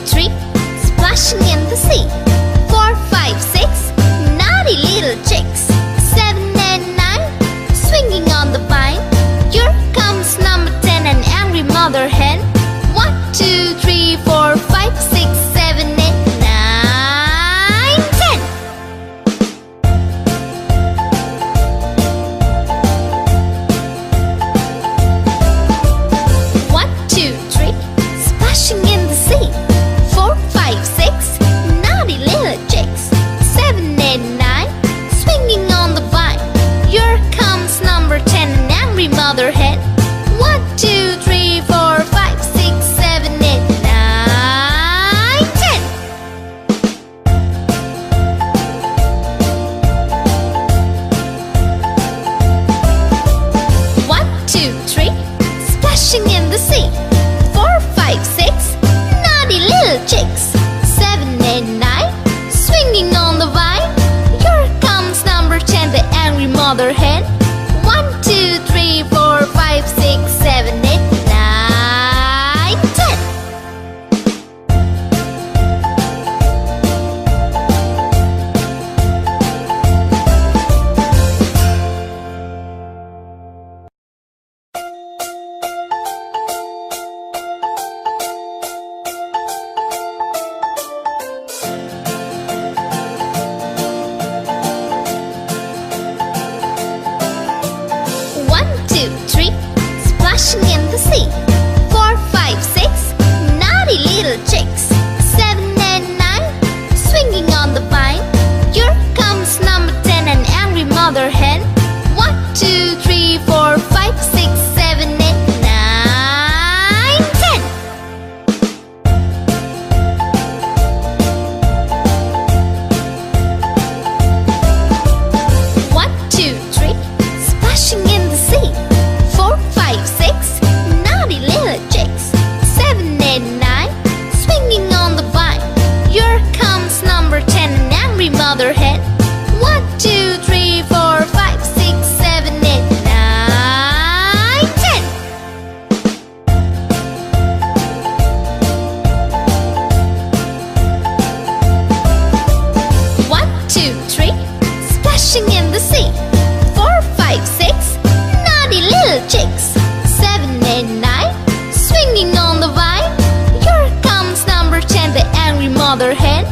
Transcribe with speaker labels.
Speaker 1: three, splashing in the sea. 4, 5, 6, naughty little chicks. 7 and 9, swinging on the vine. Here comes number 10, an angry mother hen. 1, 2, 3, 4, 5, 6, 7, 8, 9, 10. 1, 2, 3, splashing in the sea. 4, 5, 6, naughty little chicks. 7 and 9, swinging on the vine. Here comes number 10, an angry mother hen. 1, 2, 3, 4, 5, 6, 7, 8, 9, 10. 1, 2, 3, splashing in the sea. 4, 5, 6, naughty little chicks. 7 and 9, swinging on the vine. Here comes number 10, the angry mother hen. 1, 2, 3, 4, 5, 6, 7, 8, 9, 10. 1, 2, 3, splashing in the sea. 4, 5, 6, naughty little chicks. 7 and 9, swinging on the vine. Here comes number 10, an angry mother hen. 1, 2, 3, 4, 5, 6, 7, 8, 9, 10. 1, 2, 3, splashing in the sea. 4, 5, 6, naughty little chicks. 7 and 9, swinging on the vine. Here comes number 10, an angry mother hen. 1, 2, 3, 4, 5, 6, 7, 8, 9, 10. 1, 2, 3, splashing in the sea. 4, 5, 6, naughty little chicks. 7 and 9, swinging on the vine. Here comes number 10, the angry mother hen.